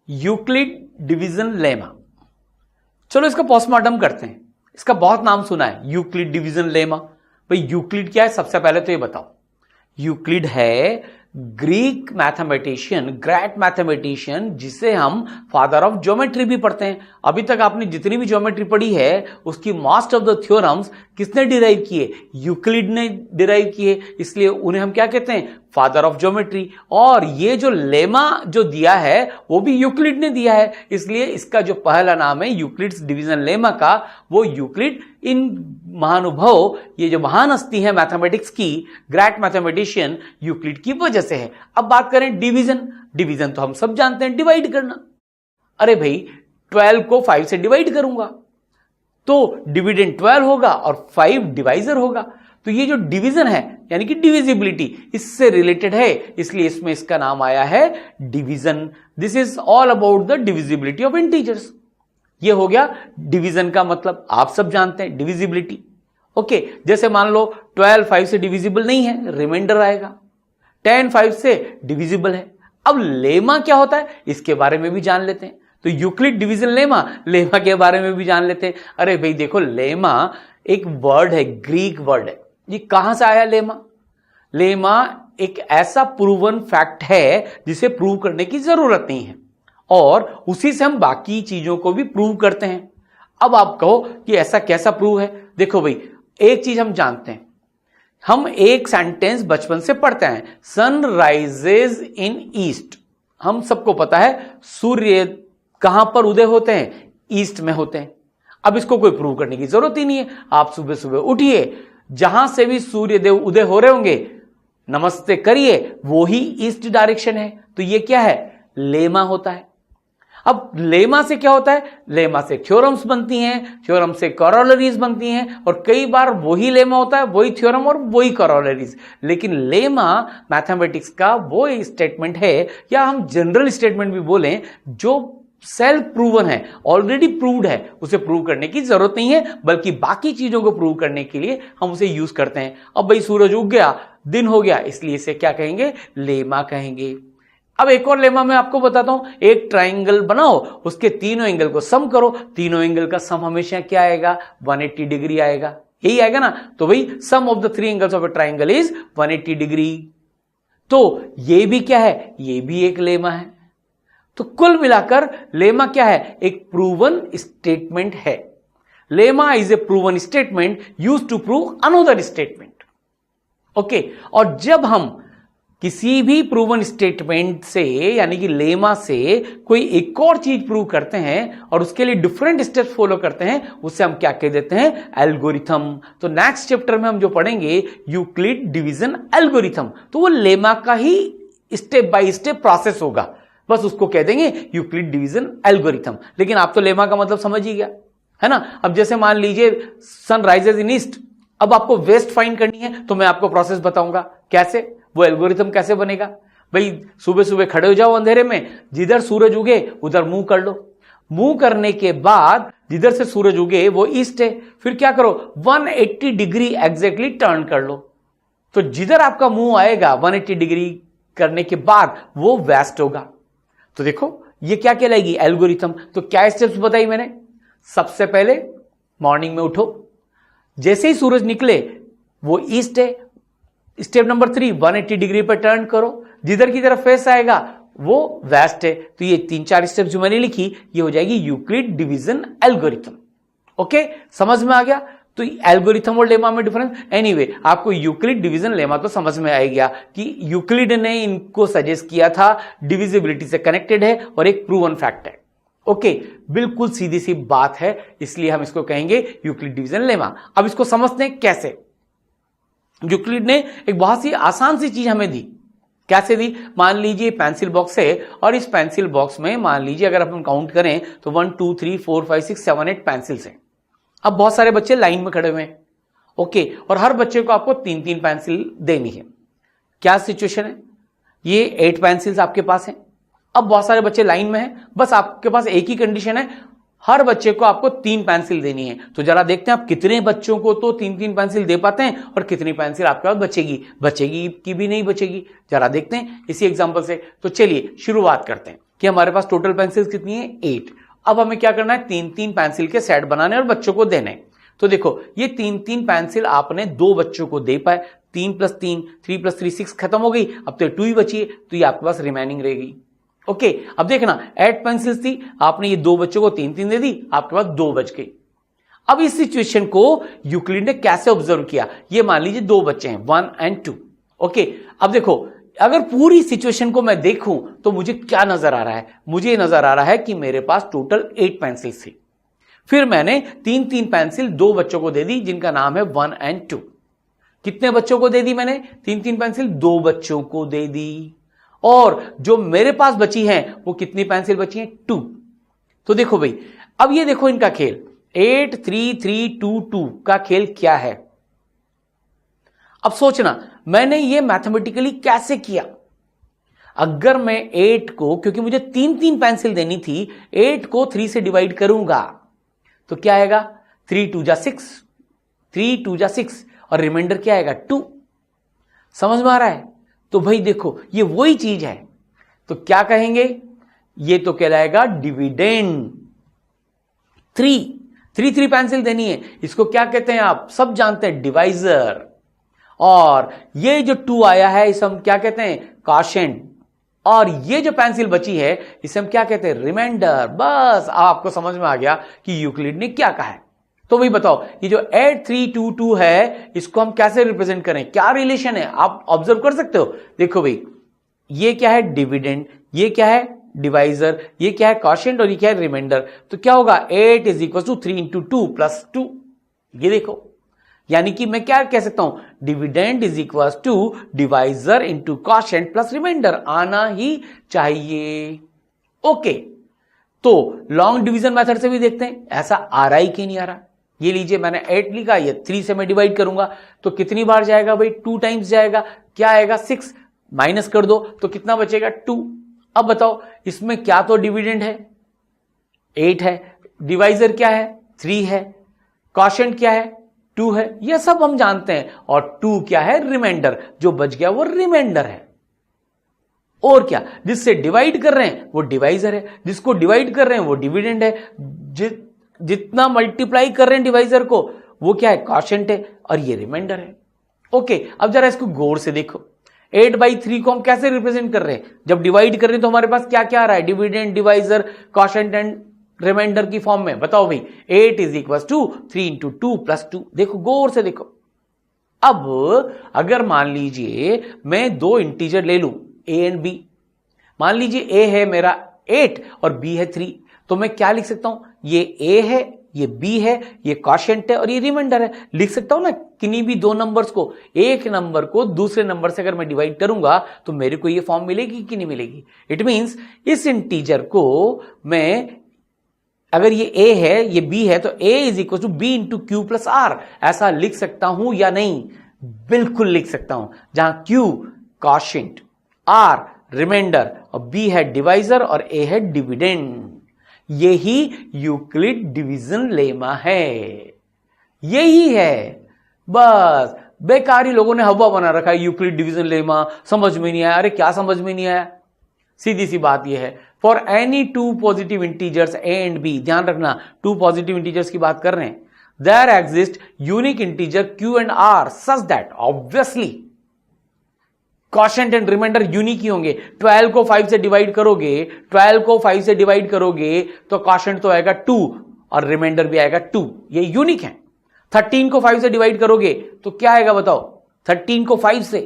Euclid division lemma. चलो इसका postmortem करते हैं। इसका बहुत नाम सुना है, यूक्लिड डिवीजन लेमा। भाई यूक्लिड क्या है, सबसे पहले तो ये बताओ। यूक्लिड है ग्रीक मैथमेटिशियन, ग्रेट मैथमेटिशियन, जिसे हम फादर ऑफ ज्योमेट्री भी पढ़ते हैं। अभी तक आपने जितनी भी ज्योमेट्री पढ़ी है उसकी मोस्ट ऑफ द थ्योरम्स किसने डिराइव किए? यूक्लिड ने डिराइव किए, इसलिए उन्हें हम क्या कहते हैं? Father of geometry. और ये जो लेमा जो दिया है वो भी यूक्लिड ने दिया है, इसलिए इसका जो पहला नाम है यूक्लिड्स डिवीजन लेमा का, वो यूक्लिड इन महानुभव, ये जो महान हस्ती है मैथमेटिक्स की, ग्रेट मैथमेटिशियन, यूक्लिड की वजह से है। अब बात करें डिवीजन। डिवीजन तो हम सब जानते हैं, डिवाइड करना। अरे भाई 12 को 5 से डिवाइड करूंगा तो डिविडेंड 12 होगा और 5 डिवाइजर होगा। तो ये जो डिवीजन है यानी कि डिविजिबिलिटी, इससे रिलेटेड है, इसलिए इसमें इसका नाम आया है division. This is all about the divisibility of integers. ये हो गया डिवीजन का मतलब, आप सब जानते हैं डिविजिबिलिटी। ओके, जैसे मान लो 12 5 से डिविजिबल नहीं है, रिमाइंडर आएगा। 10 5 से डिविजिबल है। अब लेमा क्या होता है इसके बारे में भी जान लेते हैं। तो यूक्लिड डिवीजन लेमा, लेमा के बारे में भी जान लेते हैं। अरे भाई देखो, लेमा एक वर्ड है, ग्रीक वर्ड है। ये कहां से आया लेमा? लेमा एक ऐसा प्रूवन फैक्ट है जिसे प्रूव करने की जरूरत नहीं है, और उसी से हम बाकी चीजों को भी प्रूव करते हैं। अब आप कहो कि ऐसा कैसा प्रूव है? देखो भाई, एक चीज हम जानते हैं, हम एक सेंटेंस बचपन से पढ़ते हैं, सन राइजेज इन ईस्ट। हम सबको पता है सूर्य कहां पर उदय होते हैं? ईस्ट में होते हैं। अब इसको कोई प्रूव करने की जरूरत ही नहीं है। आप सुबह सुबह उठिए, जहां से भी सूर्य देव उदय हो रहे होंगे, नमस्ते करिए, वो ही ईस्ट डायरेक्शन है। तो ये क्या है? लेमा होता है। अब लेमा से क्या होता है? लेमा से थ्योरम्स बनती हैं, थ्योरम से कॉरोलरीज बनती हैं, और कई बार वही लेमा होता है, वही थ्योरम और वही कॉरोलरीज। लेकिन लेमा मैथमेटिक्स का वो स्टेटमेंट है, या हम जनरल स्टेटमेंट भी बोलें, जो सेल्फ प्रूवन है, ऑलरेडी प्रूव्ड है, उसे प्रूव करने की जरूरत नहीं है, बल्कि बाकी चीजों को प्रूव करने के लिए हम उसे यूज करते हैं। अब भाई सूरज उग गया, दिन हो गया, इसलिए इसे क्या कहेंगे? लेमा कहेंगे। अब एक और लेमा मैं आपको बताता हूं। एक ट्राइंगल बनाओ, उसके तीनों एंगल को सम करो। तीनों एंगल का सम हमेशा क्या आएगा? 180 डिग्री आएगा। यही आएगा ना? तो भाई sum of the 3 angles of a triangle is 180 degree. तो ये भी क्या है? ये भी एक लेमा है। तो कुल मिलाकर लेमा क्या है? एक प्रूवन स्टेटमेंट है। Lemma is a proven statement used to prove another statement. Okay, और जब हम किसी भी प्रूवन स्टेटमेंट से, यानी कि लेमा से, कोई एक और चीज प्रूव करते हैं और उसके लिए डिफरेंट स्टेप्स फॉलो करते हैं, उससे हम क्या कह देते हैं? एल्गोरिथम। तो नेक्स्ट चैप्टर में हम जो पढ़ेंगे यूक्लिड डिवीजन एल्गोरिथम, तो वो लेमा का ही स्टेप बाय स्टेप प्रोसेस होगा, बस उसको कह देंगे यूक्लिड डिवीजन एल्गोरिथम। लेकिन आप तो लेमा का मतलब समझ ही गया है ना? अब जैसे मान लीजिए सन राइजेज इन ईस्ट, अब आपको वेस्ट फाइंड करनी है, तो मैं आपको प्रोसेस बताऊंगा कैसे, वो एल्गोरिथम कैसे बनेगा। भाई सुबह सुबह खड़े हो जाओ अंधेरे में, जिधर सूरज उगे उधर मुंह कर लो। मुंह करने के बाद जिधर से सूरज उगे वो ईस्ट है, फिर क्या करो? 180 डिग्री एग्जैक्टली टर्न कर लो। तो जिधर आपका मुंह आएगा 180 डिग्री करने के बाद वो वेस्ट होगा। तो देखो ये क्या कहलाएगी? एल्गोरिथम। तो क्या स्टेप्स बताई मैंने? सबसे पहले मॉर्निंग में उठो, जैसे ही सूरज निकले वो ईस्ट है। स्टेप नंबर 3, 180 डिग्री पर टर्न करो, जिधर की तरफ फेस आएगा वो वेस्ट है। तो ये 3-4 स्टेप्स जो मैंने लिखी, ये हो जाएगी यूक्लिड डिवीजन एल्गोरिथम। ओके, समझ में आ गया? तो एल्गोरिथम और लेमा में डिफरेंस। एनीवे, आपको यूक्लिड डिवीजन लेमा तो समझ में आ गया कि यूक्लिड ने इनको सजेस्ट किया था, डिविजिबिलिटी से कनेक्टेड है और एक प्रूवन फैक्ट है। ओके, बिल्कुल सीधी सी बात है, इसलिए हम इसको कहेंगे यूक्लिड डिवीजन लेमा। अब इसको समझते हैं कैसे। यूक्लिड ने एक बहुत सी आसान सी चीज हमें दी। कैसे दी? मान लीजिए पेंसिल बॉक्स है, और इस पेंसिल बॉक्स में मान लीजिए अगर अपन काउंट करें तो 1 2 3 4 5 6 7 8 पेंसिल्स हैं। अब बहुत सारे बच्चे लाइन में खड़े हुए हैं। ओके, और हर बच्चे को आपको 3-3 पेंसिल देनी है। क्या सिचुएशन है? ये 8 पेंसिल्स आपके पास हैं। अब बहुत सारे बच्चे लाइन में हैं, बस आपके पास एक ही कंडीशन है, हर बच्चे को आपको 3 पेंसिल देनी है। तो जरा देखते हैं आप कितने बच्चों को तो 3-3 पेंसिल दे पाते हैं, और कितनी पेंसिल आपके पास बचेगी की भी नहीं बचेगी। जरा देखते हैं इसी एग्जांपल से। तो चलिए शुरुआत करते हैं। कि हमारे पास टोटल पेंसिल्स कितनी है 8। अब हमें क्या करना है, 3-3 पेंसिल के सेट बनाने और बच्चों को देने। तो देखो ये 3-3 पेंसिल आपने 2 बच्चों को दे पाए, 3 + 3 3 + 3 6 खत्म हो गई, अब तो 2 ही बची है, तो ये आपके पास रिमेनिंग रहेगी। ओके, अब देखना 8 पेंसिल्स थी, आपने ये 2 बच्चों को 3-3 दे दी, आपके पास 2 बच गई। अब इस सिचुएशन को यूक्लिड ने कैसे ऑब्जर्व किया, ये मान लीजिए 2 बच्चे हैं 1 और 2। ओके, अब देखो अगर पूरी सिचुएशन को मैं देखूं तो मुझे क्या नजर आ रहा है, मुझे ये नजर आ रहा है कि मेरे पास टोटल 8 पेंसिल्स थी, फिर मैंने 3-3 पेंसिल 2 बच्चों को दे दी जिनका नाम है 1 और 2। कितने बच्चों को दे दी मैंने, 3-3 पेंसिल 2 बच्चों को दे दी, और जो मेरे पास बची हैं वो कितनी पेंसिल बची हैं 2। तो देखो भाई, अब ये देखो इनका खेल 8 3 3 2 2 का खेल क्या है। अब सोचना मैंने ये मैथमेटिकली कैसे किया। अगर मैं 8 को, क्योंकि मुझे 3-3 पेंसिल देनी थी, 8 को 3 से डिवाइड करूंगा तो क्या आएगा, 3 2 जा 6, 3 2 जा 6, और रिमाइंडर क्या आएगा 2। समझ में आ रहा है। तो भाई देखो ये वही चीज है, तो क्या कहेंगे, ये तो कहलाएगा डिविडेंड। 3 पेंसिल देनी है, इसको क्या कहते हैं आप सब जानते हैं, डिवाइजर। और ये जो 2 आया है इसे हम क्या कहते हैं, क्वोशिएंट। और ये जो पेंसिल बची है इसे हम क्या कहते हैं, रिमाइंडर। बस आपको समझ में आ गया कि यूक्लिड ने क्या कहा है। तो भाई बताओ ये जो 8 3 2 2 है इसको हम कैसे रिप्रेजेंट करें, क्या रिलेशन है, आप ऑब्जर्व कर सकते हो। देखो भाई ये क्या है, डिविडेंड, ये क्या है, डिवाइजर, ये क्या है, क्वोशिएंट, और ये क्या है, रिमाइंडर। तो क्या होगा, 8 = 3 × 2 + 2। ये देखो, यानी कि मैं क्या कह सकता हूं, dividend = divisor × quotient plus remainder, आना ही चाहिए। ओके, तो लॉन्ग डिवीजन मेथड से भी देखते हैं ऐसा आ रहा ही कि नहीं आ रहा। ये लीजिए मैंने 8 लिखा, ये 3 से मैं डिवाइड करूंगा तो कितनी बार जाएगा भाई, 2 टाइम्स जाएगा। क्या आएगा, 6, माइनस कर दो तो कितना बचेगा, 2। अब बताओ इसमें क्या तो डिविडेंड है 8 है, डिवाइजर क्या है 3 है, क्वोशिएंट क्या है 2 है, यह सब हम जानते हैं। और 2 क्या है, रिमाइंडर, जो बच गया वो रिमाइंडर है। और क्या, जिससे डिवाइड कर रहे हैं वो डिवाइजर है, जिसको डिवाइड कर रहे हैं वो डिविडेंड है, जितना मल्टीप्लाई कर रहे हैं डिवाइजर को वो क्या है, क्वोशिएंट है, और ये रिमाइंडर है। ओके, अब जरा इसको गौर से देखो, 8/3 को हम कैसे रिप्रेजेंट कर रहे हैं, जब डिवाइड कर रहे हैं तो हमारे पास क्या क्या आ रहा है, dividend, divisor, quotient and remainder की फॉर्म में। बताओ भाई, 8 = 3 × 2 + 2। देखो गौर से देखो। अब अगर मान लीजिए मैं 2 इंटीजर ले लूं a एंड b, मान लीजिए a है मेरा 8 और b है 3, तो मैं क्या लिख सकता हूं, ये a है, ये b है, ये क्वोशिएंट है और ये रिमाइंडर है। लिख सकता हूं ना किन्हीं भी 2 नंबर्स को, एक नंबर को दूसरे नंबर से अगर मैं डिवाइड करूंगा तो मेरे को ये फॉर्म मिलेगी कि नहीं मिलेगी। इट मींस इस इंटीजर को मैं, अगर ये a है ये b है तो a = b × q + r, ऐसा लिख सकता हूं या नहीं, बिल्कुल लिख सकता हूं, जहां q क्वोशिएंट, r रिमाइंडर और b है डिवाइजर और a है डिविडेंड। यही यूक्लिड डिवीजन लेमा है, यही है। बस बेकारी लोगों ने हवा बना रखा है, यूक्लिड डिवीजन लेमा समझ में नहीं आया। अरे क्या समझ में नहीं आया, सीधी सी बात यह है, for any 2 positive integers a and b, ध्यान रखना 2 पॉजिटिव इंटीजर्स की बात कर रहे हैं, there exist unique integer q and r such that, obviously quotient and remainder unique ही होंगे। 12 को 5 से डिवाइड करोगे, 12 को 5 से डिवाइड करोगे तो क्वोशिएंट तो आएगा 2 और रिमाइंडर भी आएगा 2, ये यूनिक है। 13 को 5 से डिवाइड करोगे तो क्या आएगा बताओ, 13 को 5 से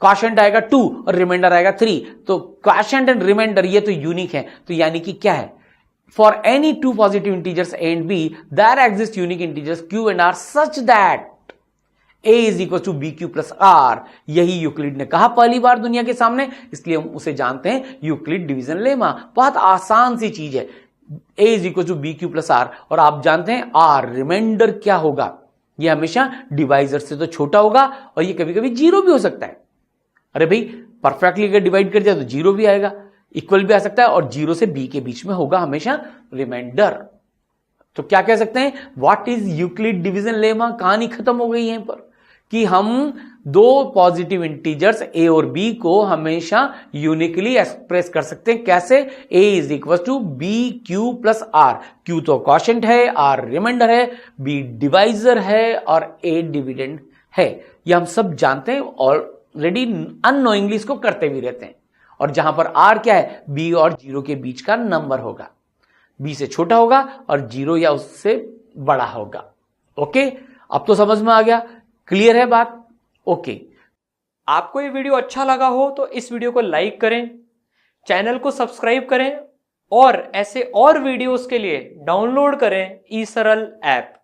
क्वोशिएंट आएगा 2 और रिमाइंडर आएगा 3, तो क्वोशिएंट एंड रिमाइंडर ये तो यूनिक है। तो यानी कि क्या है, for any 2 positive integers a and b, there exist unique integers q and r such that a = bq + r। यही यूक्लिड ने कहा पहली बार दुनिया के सामने, इसलिए हम उसे जानते हैं यूक्लिड डिवीजन लेमा। बहुत आसान सी चीज है, a = bq + r, और आप जानते हैं r रिमाइंडर क्या होगा, यह हमेशा डिवाइजर से तो छोटा होगा और ये कभी कभी 0 भी हो सकता है। अरे भाई परफेक्टली अगर डिवाइड कर दिया तो 0 भी आएगा, इक्वल भी आ सकता है, और 0 से b के बीच में होगा हमेशा रिमाइंडर। तो क्या कह सकते हैं, what is Euclid division lemma, कहानी खत्म हो गई यहीं पर। कि हम दो पॉजिटिव इंटीजर्स ए और बी को हमेशा यूनिकली एक्सप्रेस कर सकते हैं। कैसे? A is equal to b q plus r. Q तो क्वोशिएंट है, आर रिमाइंडर है, बी डिवाइजर है और ए डिविडेंड है। ये हम सब जानते हैं, ऑलरेडी अननोइंगली इसको करते भी रहते हैं। और जहां पर आर क्या है? बी और जीरो के बीच का नंबर होगा, बी से छोटा होगा और जीरो या उससे बड़ा होगा। ओके, अब तो समझ में आ गया, क्लियर है बात? ओके। आपको ये वीडियो अच्छा लगा हो तो इस वीडियो को लाइक करें, चैनल को सब्सक्राइब करें और ऐसे और वीडियोस के लिए डाउनलोड करें ईसरल ऐप।